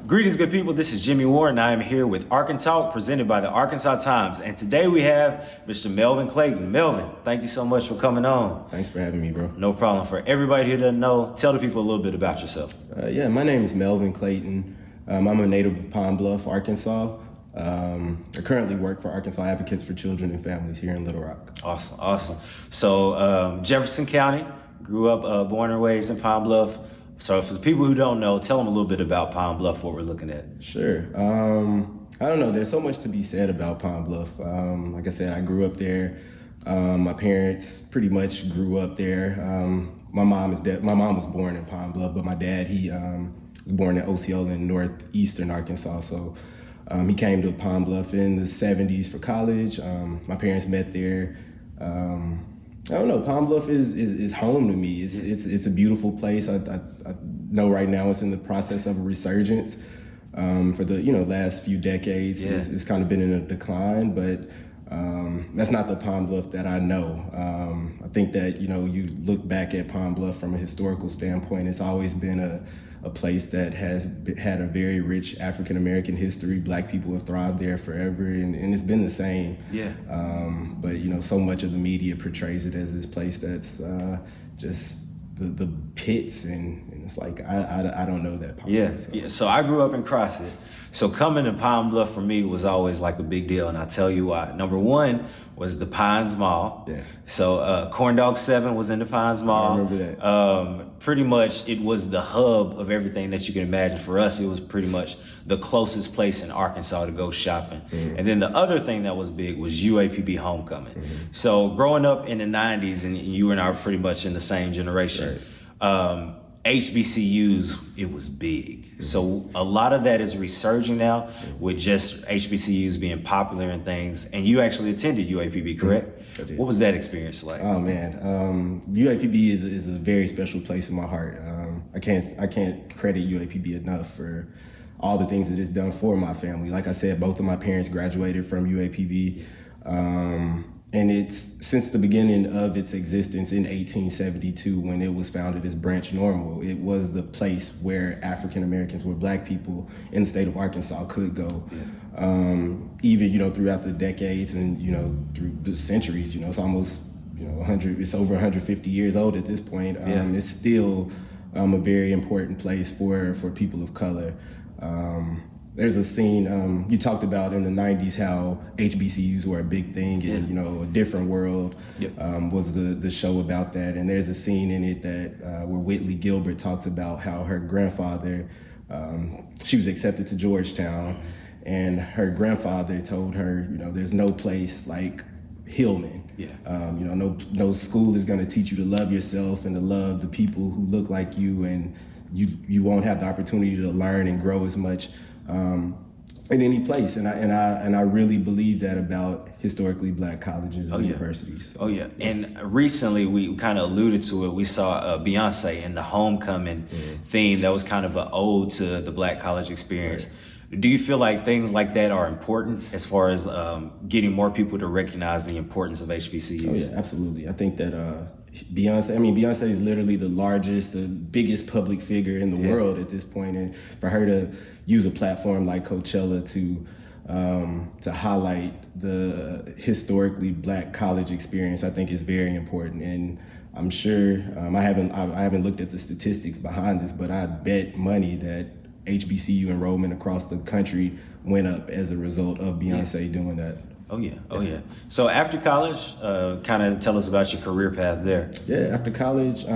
Greetings, good people. This is Jimmy Warren. I am here with ArkanTalk, presented by the Arkansas Times. And today we have Mr. Melvin Clayton. Melvin, thank you so much for coming on. Thanks for having me, bro. No problem. For everybody who doesn't know, tell the people a little bit about yourself. My name is Melvin Clayton. I'm a native of Pine Bluff, Arkansas. I currently work for Arkansas Advocates for Children and Families here in Little Rock. Awesome. So Jefferson County, grew up, born and raised in Pine Bluff. So for the people who don't know, tell them a little bit about Pine Bluff, what we're looking at. Sure. I don't know. There's so much to be said about Pine Bluff. Like I said, I grew up there. My parents pretty much grew up there. My mom was born in Pine Bluff, but my dad, he was born in Osceola in northeastern Arkansas. So he came to Pine Bluff in the 70s for college. My parents met there. I don't know. Pine Bluff is home to me. It's a beautiful place. I know right now it's in the process of a resurgence. For the last few decades, it's kind of been in a decline, but that's not the Pine Bluff that I know. I think that you look back at Pine Bluff from a historical standpoint, it's always been a place that has had a very rich African American history. Black people have thrived there forever, and it's been the same. But so much of the media portrays it as this place that's just the pits, and it's like I don't know that part. So I grew up in Crossett. So coming to Pine Bluff for me was always like a big deal, and I'll tell you why. Number one was the Pines Mall. So Corn Dog 7 was in the Pines Mall. I remember that. Pretty much it was the hub of everything that you can imagine. For us, it was pretty much the closest place in Arkansas to go shopping. And then the other thing that was big was UAPB homecoming. So growing up in the 90s, and you and I are pretty much in the same generation, HBCUs, it was big. So a lot of that is resurging now with just HBCUs being popular and things. And you actually attended UAPB, correct? I did. What was that experience like? Oh man, UAPB is a very special place in my heart. I can't credit UAPB enough for all the things that it's done for my family. Like I said, both of my parents graduated from UAPB. And it's since the beginning of its existence in 1872, when it was founded as Branch Normal, it was the place where African Americans, where Black people in the state of Arkansas could go. Even throughout the decades and through the centuries, it's almost 100. It's over 150 years old at this point. It's still a very important place for people of color. There's a scene you talked about in the 90s how HBCUs were a big thing, and A Different World was the show about that. And there's a scene in it that where Whitley Gilbert talks about how her grandfather, she was accepted to Georgetown, and her grandfather told her, there's no place like Hillman. No school is going to teach you to love yourself and to love the people who look like you, and you won't have the opportunity to learn and grow as much in any place, and I really believe that about historically Black colleges and universities. And recently we kind of alluded to it. We saw Beyonce and the homecoming theme that was kind of an ode to the Black college experience. Do you feel like things like that are important as far as getting more people to recognize the importance of HBCUs? Absolutely. I think that Beyonce is literally the biggest public figure in the world at this point, and for her to use a platform like Coachella to highlight the historically Black college experience, I think is very important. And I'm sure I haven't looked at the statistics behind this, but I bet money that HBCU enrollment across the country went up as a result of Beyonce doing that. So after college, kind of tell us about your career path there. After college,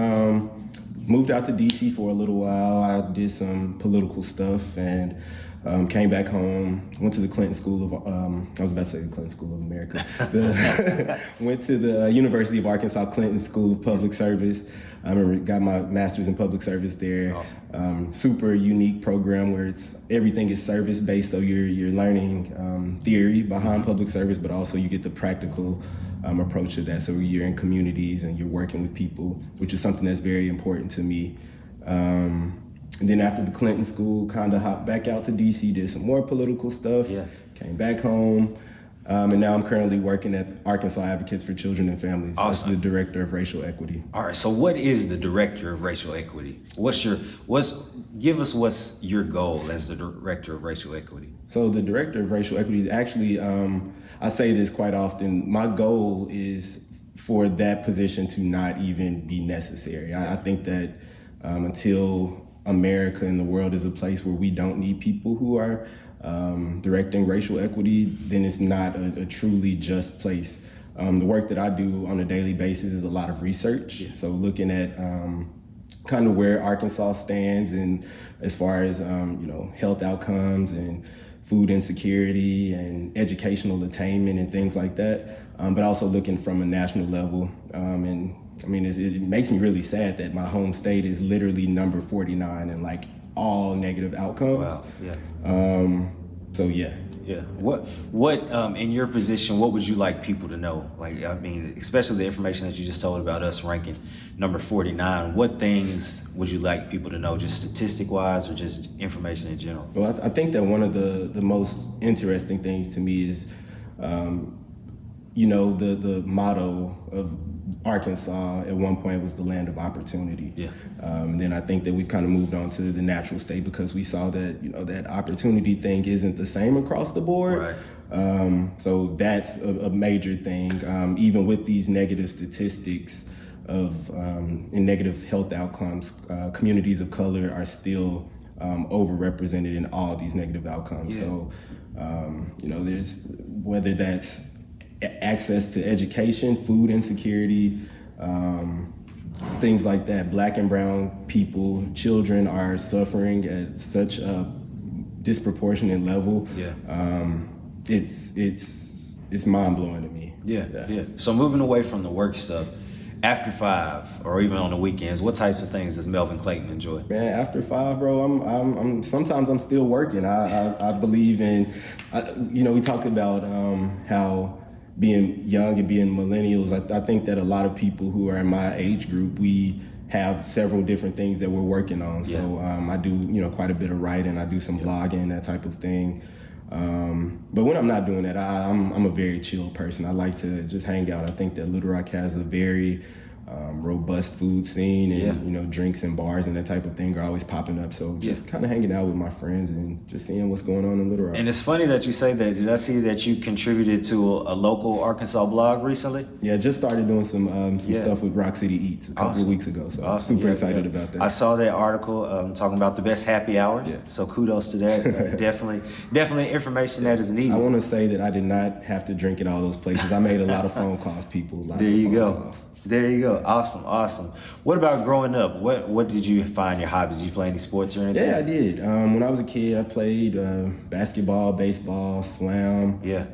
moved out to DC for a little while. I did some political stuff and came back home. Went to the Clinton School of, I was about to say the Clinton School of America. Went to the University of Arkansas Clinton School of Public Service. I remember got my master's in public service there. Awesome. Super unique program where everything is service based. So you're learning theory behind public service, but also you get the practical approach to that. So you're in communities and you're working with people, which is something that's very important to me. And then after the Clinton School, kind of hopped back out to DC, did some more political stuff. Came back home. And now I'm currently working at Arkansas Advocates for Children and Families. Awesome. As the Director of Racial Equity. All right. So what is the Director of Racial Equity? Give us what's your goal as the Director of Racial Equity? So the Director of Racial Equity is actually, I say this quite often, my goal is for that position to not even be necessary. I think that until America and the world is a place where we don't need people who are directing racial equity, then it's not a truly just place. The work that I do on a daily basis is a lot of research. So looking at kind of where Arkansas stands and as far as health outcomes and food insecurity and educational attainment and things like that, but also looking from a national level. And I mean, it makes me really sad that my home state is literally number 49 in like all negative outcomes. Wow. Yeah. So yeah. Yeah. What in your position, what would you like people to know? Like, I mean, especially the information that you just told about us ranking number 49. What things would you like people to know, just statistic wise or just information in general? Well, I think that one of the most interesting things to me is, the motto of Arkansas at one point was the land of opportunity. Yeah. Then I think that we've kind of moved on to the natural state because we saw that, that opportunity thing isn't the same across the board. Right. So that's a major thing. Even with these negative statistics of and negative health outcomes, communities of color are still overrepresented in all these negative outcomes. Yeah. So, there's whether that's access to education, food insecurity, things like that. Black and brown people, children are suffering at such a disproportionate level. Yeah. It's mind blowing to me. Yeah. So moving away from the work stuff, after 5 or even on the weekends, what types of things does Melvin Clayton enjoy? Man, after 5, bro, I'm sometimes I'm still working. I believe in, we talk about how being young and being millennials, I think that a lot of people who are in my age group, we have several different things that we're working on. Yeah. So I do, quite a bit of writing. I do some blogging, that type of thing. But when I'm not doing that, I'm a very chill person. I like to just hang out. I think that Little Rock has a very robust food scene, and drinks and bars and that type of thing are always popping up. So just kind of hanging out with my friends and just seeing what's going on in Little Rock. And it's funny that you say that. Did I see that you contributed to a local Arkansas blog recently? Yeah, just started doing some stuff with Rock City Eats a couple of weeks ago. So super excited about that. I saw that article talking about the best happy hours. Yeah. So kudos to that. Definitely information that is needed. I want to say that I did not have to drink at all those places. I made a lot of phone calls, people. There you go. Awesome. What about growing up? What did you find your hobbies? Did you play any sports or anything? Yeah, I did. When I was a kid, I played basketball, baseball, swam. Yeah.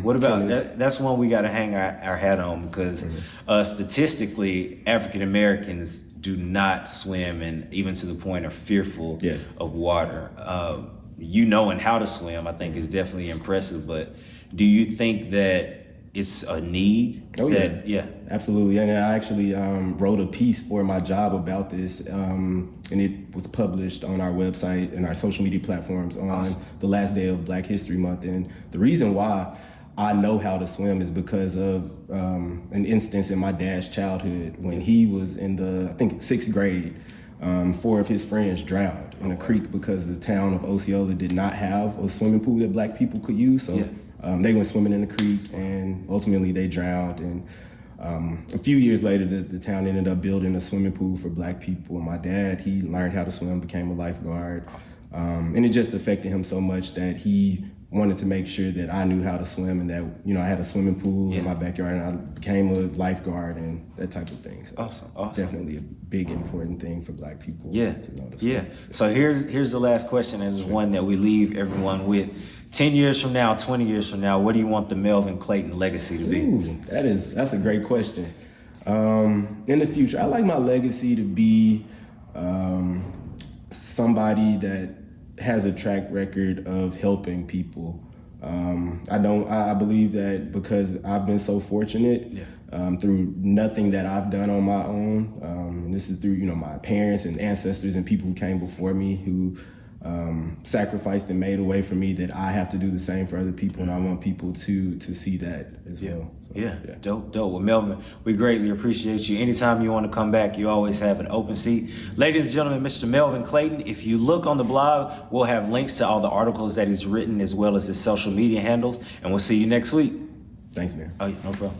What about that's one we got to hang our hat on because statistically, African Americans do not swim, and even to the point are fearful of water. And how to swim, I think, is definitely impressive. But do you think that it's a need? Yeah, absolutely. And I actually wrote a piece for my job about this, and it was published on our website and our social media platforms on the last day of Black History Month. And the reason why I know how to swim is because of an instance in my dad's childhood when he was in the, I think, 6th grade. 4 of his friends drowned in a creek because the town of Osceola did not have a swimming pool that Black people could use. So they went swimming in the creek and ultimately they drowned. And a few years later, the town ended up building a swimming pool for Black people. And my dad, he learned how to swim, became a lifeguard. And it just affected him so much that he wanted to make sure that I knew how to swim and that, I had a swimming pool in my backyard and I became a lifeguard and that type of thing. So awesome. Definitely a big, important thing for Black people to know to swim. Yeah. So here's the last question, and it's one that we leave everyone with. 10 years from now, 20 years from now, what do you want the Melvin Clayton legacy to be? Ooh, that's a great question. In the future, I like my legacy to be somebody that has a track record of helping people. I believe that because I've been so fortunate through nothing that I've done on my own. This is through, my parents and ancestors and people who came before me who sacrificed and made a way for me that I have to do the same for other people, and I want people to see that as well. So, yeah, dope. Well, Melvin, we greatly appreciate you. Anytime you want to come back, you always have an open seat. Ladies and gentlemen, Mr. Melvin Clayton, if you look on the blog, we'll have links to all the articles that he's written as well as his social media handles, and we'll see you next week. Thanks, man. Oh, yeah, no problem.